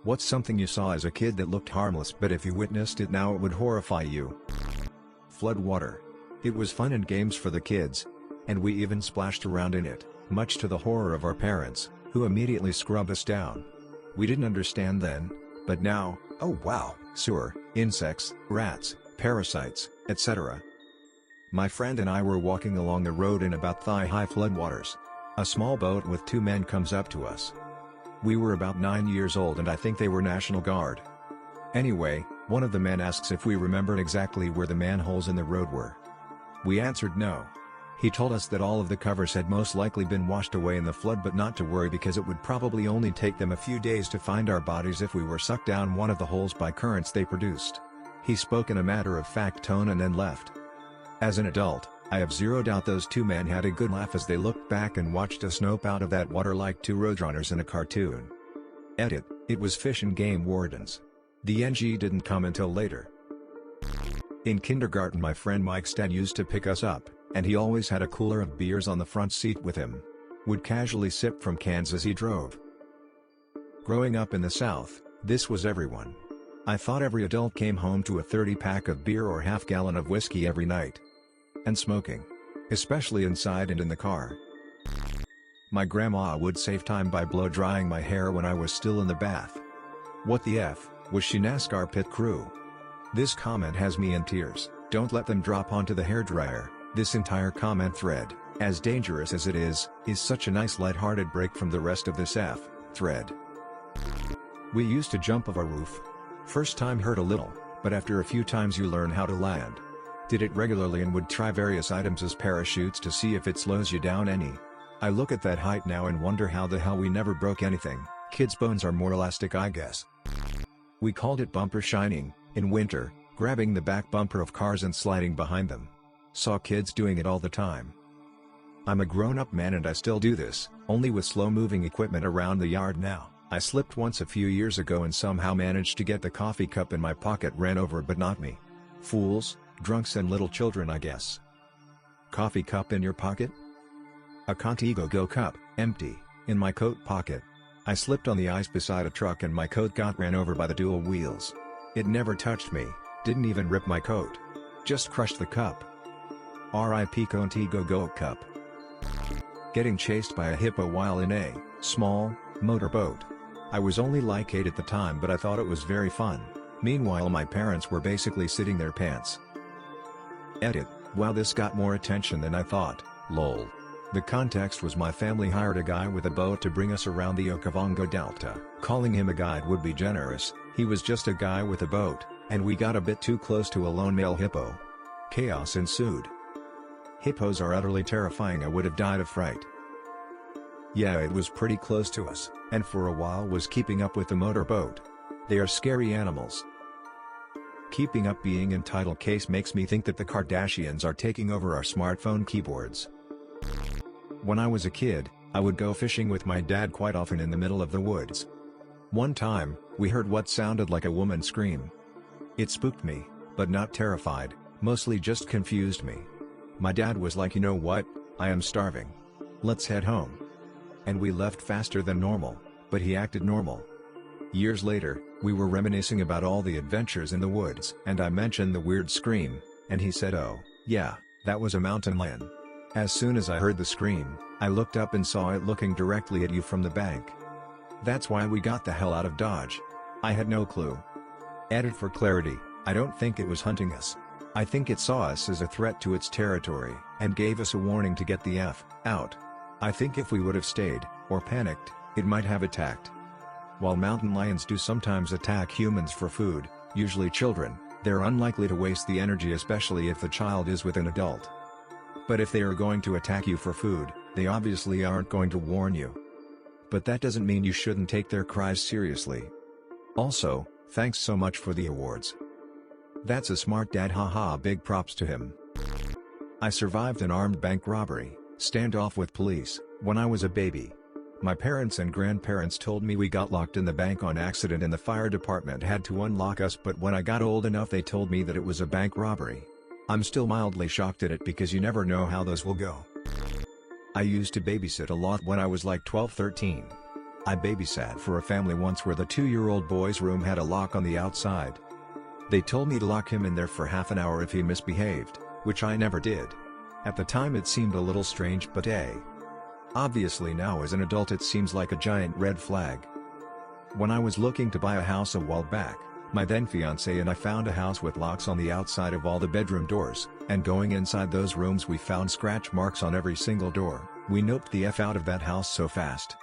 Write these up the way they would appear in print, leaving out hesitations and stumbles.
What's something you saw as a kid that looked harmless but if you witnessed it now it would horrify you? Flood water. It was fun and games for the kids. And we even splashed around in it, much to the horror of our parents, who immediately scrubbed us down. We didn't understand then, but now, oh wow, sewer, insects, rats, parasites, etc. My friend and I were walking along the road in about thigh-high floodwaters. A small boat with two men comes up to us. We were about 9 years old and I think they were National Guard. Anyway, one of the men asks if we remembered exactly where the manholes in the road were. We answered no. He told us that all of the covers had most likely been washed away in the flood but not to worry because it would probably only take them a few days to find our bodies if we were sucked down one of the holes by currents they produced. He spoke in a matter-of-fact tone and then left. As an adult, I have zero doubt those two men had a good laugh as they looked back and watched us nope out of that water like two roadrunners in a cartoon. Edit, it was fish and game wardens. The NG didn't come until later. In kindergarten my friend Mike's dad used to pick us up, and he always had a cooler of beers on the front seat with him. Would casually sip from cans as he drove. Growing up in the South, this was everyone. I thought every adult came home to a 30-pack of beer or half-gallon of whiskey every night. And smoking. Especially inside and in the car. My grandma would save time by blow-drying my hair when I was still in the bath. What the F, was she NASCAR pit crew? This comment has me in tears. Don't let them drop onto the hairdryer. This entire comment thread, as dangerous as it is such a nice light-hearted break from the rest of this thread. We used to jump off a roof. First time hurt a little, but after a few times you learn how to land. Did it regularly and would try various items as parachutes to see if it slows you down any. I look at that height now and wonder how the hell we never broke anything. Kids' bones are more elastic I guess. We called it bumper shining, in winter, grabbing the back bumper of cars and sliding behind them. Saw kids doing it all the time. I'm a grown-up man and I still do this, only with slow-moving equipment around the yard now. I slipped once a few years ago and somehow managed to get the coffee cup in my pocket ran over but not me. Fools, drunks and little children I guess. Coffee cup in your pocket? A Contigo cup, empty, in my coat pocket. I slipped on the ice beside a truck and my coat got ran over by the dual wheels. It never touched me, didn't even rip my coat. Just crushed the cup. R.I.P. Contigo cup. Getting chased by a hippo while in a small motorboat. I was only like 8 at the time but I thought it was very fun. Meanwhile my parents were basically sitting their pants. Edit, wow this got more attention than I thought, lol. The context was my family hired a guy with a boat to bring us around the Okavango Delta. Calling him a guide would be generous, he was just a guy with a boat, and we got a bit too close to a lone male hippo. Chaos ensued. Hippos are utterly terrifying. I would have died of fright. Yeah, it was pretty close to us, and for a while was keeping up with the motorboat. They are scary animals. Keeping up being in title case makes me think that the Kardashians are taking over our smartphone keyboards. When I was a kid, I would go fishing with my dad quite often in the middle of the woods. One time, we heard what sounded like a woman scream. It spooked me, but not terrified, mostly just confused me. My dad was like, you know what, I am starving. Let's head home. And we left faster than normal, but he acted normal. Years later, we were reminiscing about all the adventures in the woods and I mentioned the weird scream, and he said oh, yeah, that was a mountain lion. As soon as I heard the scream, I looked up and saw it looking directly at you from the bank. That's why we got the hell out of Dodge. I had no clue. Edit for clarity, I don't think it was hunting us. I think it saw us as a threat to its territory and gave us a warning to get the F out. I think if we would have stayed, or panicked, it might have attacked. While mountain lions do sometimes attack humans for food, usually children, they're unlikely to waste the energy especially if the child is with an adult. But if they are going to attack you for food, they obviously aren't going to warn you. But that doesn't mean you shouldn't take their cries seriously. Also, thanks so much for the awards. That's a smart dad, haha, big props to him. I survived an armed bank robbery, standoff with police, when I was a baby. My parents and grandparents told me we got locked in the bank on accident and the fire department had to unlock us, but when I got old enough they told me that it was a bank robbery. I'm still mildly shocked at it because you never know how those will go. I used to babysit a lot when I was like 12-13. I babysat for a family once where the 2-year-old boy's room had a lock on the outside. They told me to lock him in there for half an hour if he misbehaved, which I never did. At the time it seemed a little strange, but obviously now as an adult it seems like a giant red flag. When I was looking to buy a house a while back, my then fiancé and I found a house with locks on the outside of all the bedroom doors, and going inside those rooms we found scratch marks on every single door. We noped the F out of that house so fast.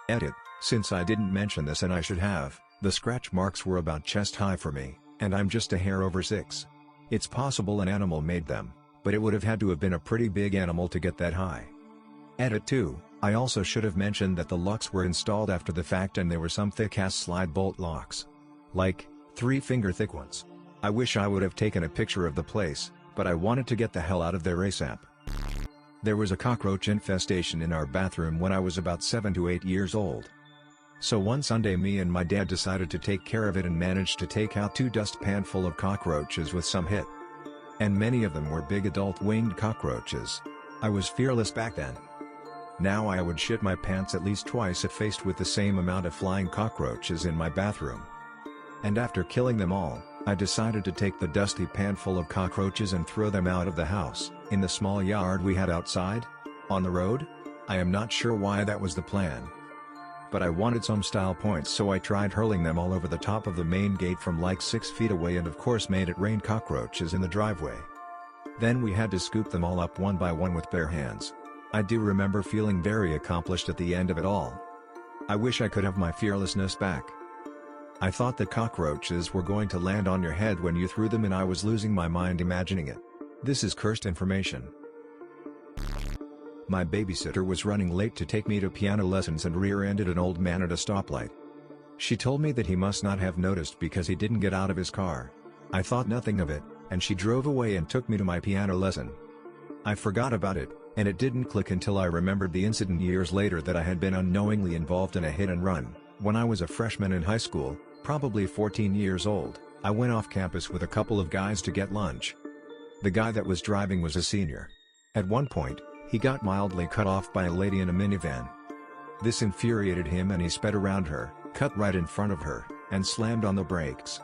Edit, since I didn't mention this and I should have, the scratch marks were about chest high for me, and I'm just a hair over 6. It's possible an animal made them, but it would have had to have been a pretty big animal to get that high. Edit 2, I also should have mentioned that the locks were installed after the fact and there were some thick-ass slide bolt locks. Like, 3-finger thick ones. I wish I would have taken a picture of the place, but I wanted to get the hell out of there ASAP. There was a cockroach infestation in our bathroom when I was about 7 to 8 years old. So one Sunday me and my dad decided to take care of it and managed to take out 2 dustpan full of cockroaches with some hit. And many of them were big adult winged cockroaches. I was fearless back then. Now I would shit my pants at least twice if faced with the same amount of flying cockroaches in my bathroom. And after killing them all, I decided to take the dusty pan full of cockroaches and throw them out of the house, in the small yard we had outside? On the road? I am not sure why that was the plan. But I wanted some style points, so I tried hurling them all over the top of the main gate from like 6 feet away and of course made it rain cockroaches in the driveway. Then we had to scoop them all up one by one with bare hands. I do remember feeling very accomplished at the end of it all. I wish I could have my fearlessness back. I thought the cockroaches were going to land on your head when you threw them and I was losing my mind imagining it. This is cursed information. My babysitter was running late to take me to piano lessons and rear-ended an old man at a stoplight. She told me that he must not have noticed because he didn't get out of his car. I thought nothing of it, and she drove away and took me to my piano lesson. I forgot about it, and it didn't click until I remembered the incident years later that I had been unknowingly involved in a hit and run. When I was a freshman in high school, probably 14 years old, I went off campus with a couple of guys to get lunch. The guy that was driving was a senior. At one point, he got mildly cut off by a lady in a minivan. This infuriated him and he sped around her, cut right in front of her, and slammed on the brakes.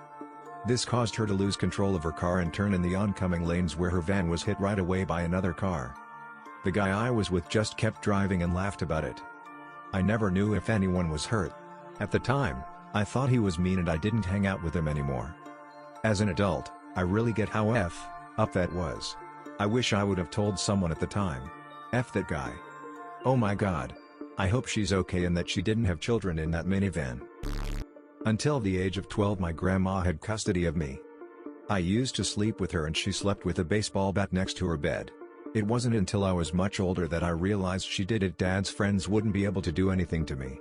This caused her to lose control of her car and turn in the oncoming lanes where her van was hit right away by another car. The guy I was with just kept driving and laughed about it. I never knew if anyone was hurt. At the time, I thought he was mean and I didn't hang out with him anymore. As an adult, I really get how up that was. I wish I would have told someone at the time. F that guy. Oh my god. I hope she's okay and that she didn't have children in that minivan. Until the age of 12 my grandma had custody of me. I used to sleep with her and she slept with a baseball bat next to her bed. It wasn't until I was much older that I realized she did it. Dad's friends wouldn't be able to do anything to me.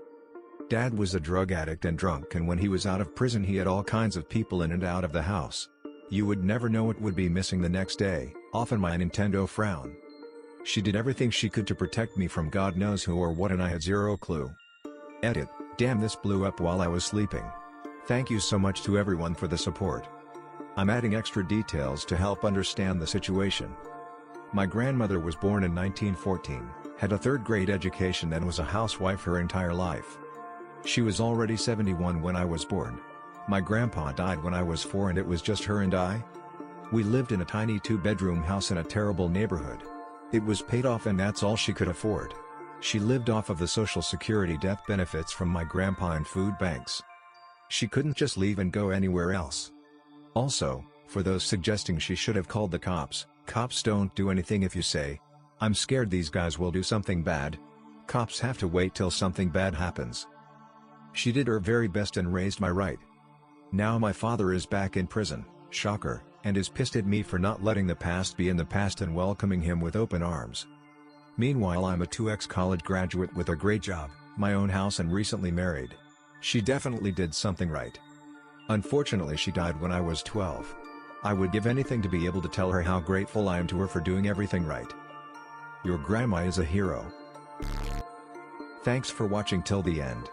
Dad was a drug addict and drunk, and when he was out of prison he had all kinds of people in and out of the house. You would never know what would be missing the next day, often my Nintendo frown. She did everything she could to protect me from God knows who or what and I had zero clue. Edit, damn this blew up while I was sleeping. Thank you so much to everyone for the support. I'm adding extra details to help understand the situation. My grandmother was born in 1914, had a third-grade education and was a housewife her entire life. She was already 71 when I was born. My grandpa died when I was 4 and it was just her and I. We lived in a tiny 2-bedroom house in a terrible neighborhood. It was paid off and that's all she could afford. She lived off of the Social Security death benefits from my grandpa and food banks. She couldn't just leave and go anywhere else. Also, for those suggesting she should have called the cops, cops don't do anything if you say, "I'm scared these guys will do something bad." Cops have to wait till something bad happens. She did her very best and raised my right. Now my father is back in prison, shocker, and is pissed at me for not letting the past be in the past and welcoming him with open arms. Meanwhile I'm a 2x college graduate with a great job, my own house and recently married. She definitely did something right. Unfortunately she died when I was 12. I would give anything to be able to tell her how grateful I am to her for doing everything right. Your grandma is a hero. Thanks for watching till the end.